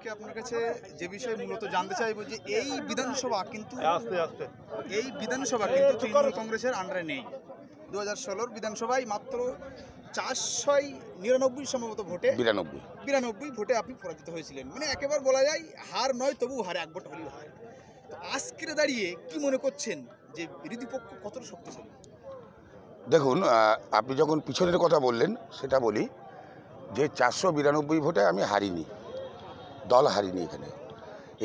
আজকে আপনার কাছে যে বিষয় মূলত জানতে চাইবো যে এই বিধানসভা কিন্তু তৃণমূল কংগ্রেসের আন্ডারে নেই। 2016 বিধানসভায় মাত্র 499 সম্ভবত ভোটে 92 ভোটে আপনি পরাজিত হয়েছিলেন। মানে একেবারে বলা যায় হার নয়, তবু হারে এক ভোট হলেও হয়। তো আজকে দাঁড়িয়ে কি মনে করছেন যে বিরোধী পক্ষ কতটা শক্তিশালী? দেখুন, আপনি যখন পিছনের কথা বললেন সেটা বলি যে 492 ভোটে আমি হারিনি, দল হারিনি।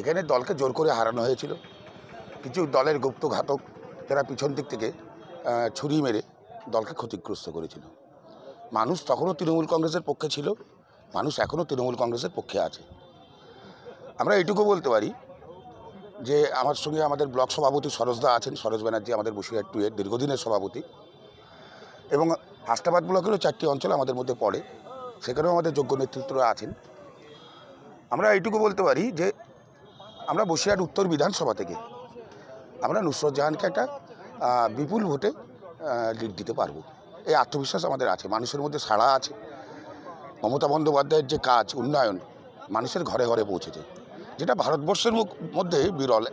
এখানে দলকে জোর করে হারানো হয়েছিল। কিছু দলের গুপ্ত ঘাতক যারা পিছন দিক থেকে ছুরি মেরে দলকে ক্ষতিগ্রস্ত করেছিল। মানুষ তখনও তৃণমূল কংগ্রেসের পক্ষে ছিল, মানুষ এখনও তৃণমূল কংগ্রেসের পক্ষে আছে। আমরা এইটুকু বলতে পারি যে আমার সঙ্গে আমাদের ব্লক সভাপতি সরোজদা আছেন, সরোজ ব্যানার্জি আমাদের বসিরহাট 2 এর দীর্ঘদিনের সভাপতি, এবং হাসনাবাদ ব্লকেরও 4টি অঞ্চল আমাদের মধ্যে পড়ে, সেখানেও আমাদের যোগ্য নেতৃত্বরা আছেন। আমরা এইটুকু বলতে পারি যে আমরা বসিরহাট উত্তর বিধানসভা থেকে আমরা নুসরত জাহানকে একটা বিপুল ভোটে লিড দিতে পারবো, এই আত্মবিশ্বাস আমাদের আছে। মানুষের মধ্যে সাড়া আছে। মমতা বন্দ্যোপাধ্যায়ের যে কাজ, উন্নয়ন মানুষের ঘরে ঘরে পৌঁছেছে, যেটা ভারতবর্ষের মধ্যে বিরল।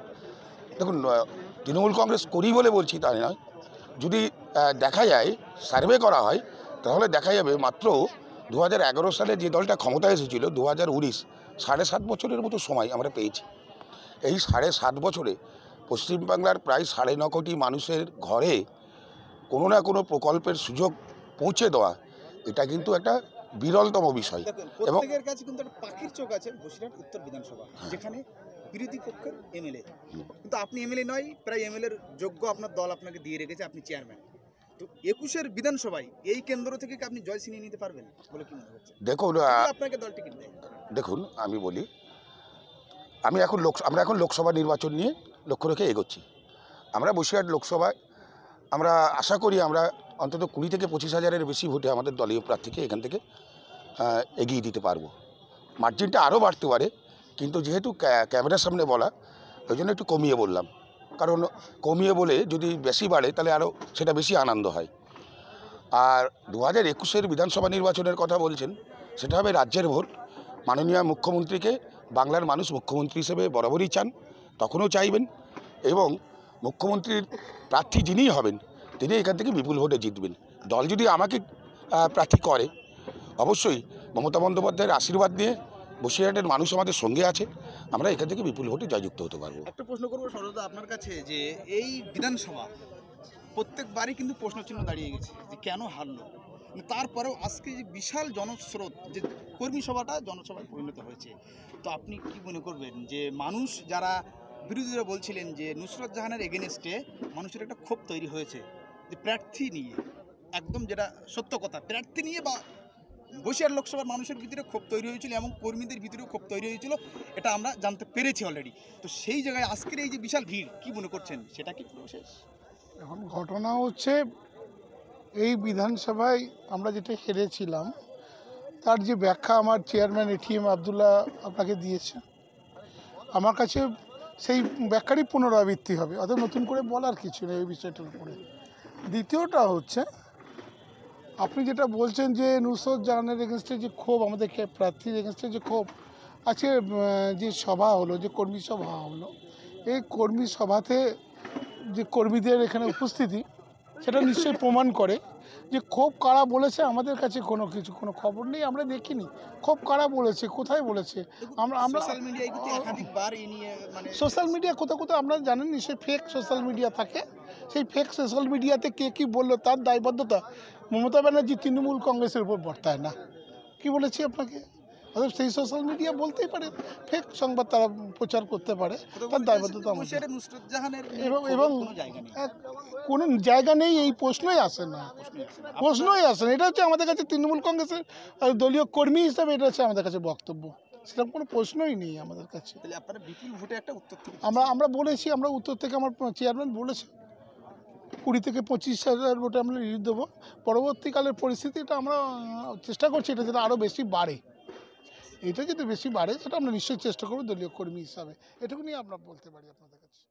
দেখুন, তৃণমূল কংগ্রেস করি বলে বলছি তাই নয়, যদি দেখা যায়, সার্ভে করা হয়, তাহলে দেখা যাবে মাত্র 2011 সালে যে দলটা ক্ষমতায় এসেছিল 2019, 7.5 বছরের মতো সময় আমরা পেয়েছি। এই 7.5 বছরে পশ্চিমবাংলার প্রায় 9.5 কোটি মানুষের ঘরে কোনো না কোনো প্রকল্পের সুযোগ পৌঁছে দেওয়া, এটা কিন্তু একটা বিরলতম বিষয়। এবং প্রত্যেকের কাছে কিন্তু একটা পাখির চোখ আছে বসিরহাট উত্তর বিধানসভা, যেখানে বিরোধী পক্ষের এমএলএ, কিন্তু আপনি এমএলএ নয়, প্রায় এমএলএর যোগ্য আপনার দল আপনাকে দিয়ে রেখেছে, আপনি চেয়ারম্যান। তো 21-এর বিধানসভায় এই কেন্দ্র থেকে কি আপনি জয় ছিনিয়ে নিতে পারবেন বলে কি মনে হচ্ছে? দেখুন, আপনাকে দল টিকিট দেয়। দেখুন, আমি বলি, আমরা এখন লোকসভা নির্বাচন নিয়ে লক্ষ্য রেখে এগোচ্ছি। আমরা বসিরহাট লোকসভায় আমরা আশা করি আমরা অন্তত 20 থেকে 25 হাজারের বেশি ভোটে আমাদের দলীয় প্রার্থীকে এখান থেকে এগিয়ে দিতে পারবো। মার্জিনটা আরও বাড়তে পারে, কিন্তু যেহেতু ক্যামেরার সামনে বলা, ওই জন্য একটু কমিয়ে বললাম। কারণ কমিয়ে বলে যদি বেশি বাড়ে তাহলে আরও সেটা বেশি আনন্দ হয়। আর 2021-এর বিধানসভা নির্বাচনের কথা বলছেন, সেটা হবে রাজ্যের ভোট। মাননীয় মুখ্যমন্ত্রীকে বাংলার মানুষ মুখ্যমন্ত্রী হিসেবে বরাবরই চান, তখনও চাইবেন, এবং মুখ্যমন্ত্রীর প্রার্থী যিনিই হবেন তিনি এখান থেকে বিপুল ভোটে জিতবেন। দল যদি আমাকে প্রার্থী করে, অবশ্যই মমতা বন্দ্যোপাধ্যায়ের আশীর্বাদ নিয়ে বসিরহাটের মানুষ আমাদের সঙ্গে আছে, আমরা এখান থেকে বিপুল ভোটে জয়যুক্ত হতে পারবো। একটা প্রশ্ন করবো সরোজদা আপনার কাছে, যে এই বিধানসভা প্রত্যেকবারই কিন্তু প্রশ্নচিহ্ন দাঁড়িয়ে গেছে যে কেন হারলো, তারপরেও আজকে যে বিশাল জনস্রোত, যে কর্মী সভাটা জনসভায় পরিণত হয়েছে, তো আপনি কি মনে করবেন যে মানুষ, যারা বিরোধীরা বলছিলেন যে নুসরত জাহানের এগেনস্টে মানুষের একটা ক্ষোভ তৈরি হয়েছে যে প্রার্থী নিয়ে, একদম যেটা সত্য কথা, প্রার্থী নিয়ে বা বসিরহাট লোকসভার মানুষের ভিতরে ক্ষোভ তৈরি হয়েছিল এবং কর্মীদের ভিতরেও ক্ষোভ তৈরি হয়েছিল, এটা আমরা জানতে পেরেছি অলরেডি। তো সেই জায়গায় আজকের এই যে বিশাল ভিড়, কি মনে করছেন, সেটা কি শেষ? এখন ঘটনা হচ্ছে, এই বিধানসভায় আমরা যেটা হেরেছিলাম তার যে ব্যাখ্যা আমার চেয়ারম্যান এটিএম আবদুল্লাহ আপনাকে দিয়েছে, আমার কাছে সেই ব্যাখ্যারই পুনরাবৃত্তি হবে, অত নতুন করে বলার কিছু নেই এই বিষয়টার উপরে। দ্বিতীয়টা হচ্ছে, আপনি যেটা বলছেন যে নুসরত জাহানের এগেনস্টে যে ক্ষোভ, আমাদের প্রার্থীর এগেনস্টে যে ক্ষোভ, আজকে যে সভা হলো, যে কর্মী সভা হলো, এই কর্মী সভাতে যে কর্মীদের এখানে উপস্থিতি, সেটা নিশ্চয়ই প্রমাণ করে যে ক্ষোভ কারা বলেছে। আমাদের কাছে কোনো খবর নেই, আমরা দেখিনি ক্ষোভ কারা বলেছে, কোথায় বলেছে। আমরা সোশ্যাল মিডিয়া কোথাও আপনারা জানেন নিশ্চয়ই ফেক সোশ্যাল মিডিয়া থাকে, সেই ফেক সোশ্যাল মিডিয়াতে কে কী বললো তার দায়বদ্ধতা মমতা ব্যানার্জি তৃণমূল কংগ্রেসের উপর বর্তায় না। কি বলেছি আপনাকে? অর্থাৎ সেই সোশ্যাল মিডিয়া বলতেই পারে, ফেক সংবাদ তারা প্রচার করতে পারে, তার দায়বদ্ধতা আমাদের। এবং কোনো জায়গা নেই, এই প্রশ্নই আসে না। এটা হচ্ছে আমাদের কাছে তৃণমূল কংগ্রেসের দলীয় কর্মী হিসাবে এটা হচ্ছে আমাদের কাছে বক্তব্য, সেরকম কোনো প্রশ্নই নেই আমাদের কাছে। আমরা বলেছি, আমরা উত্তর থেকে আমার চেয়ারম্যান বলেছে 20 থেকে 25 হাজার ভোটে আমরা লিড দেবো। পরবর্তীকালের পরিস্থিতিটা আমরা চেষ্টা করছি এটা যেটা আরও বেশি বাড়ে, এটা যদি বেশি বাড়ে সেটা আমরা নিশ্চয়ই চেষ্টা করবো দলীয় কর্মী হিসাবে, এটুকু নিয়ে আমরা বলতে পারি আপনাদের কাছে।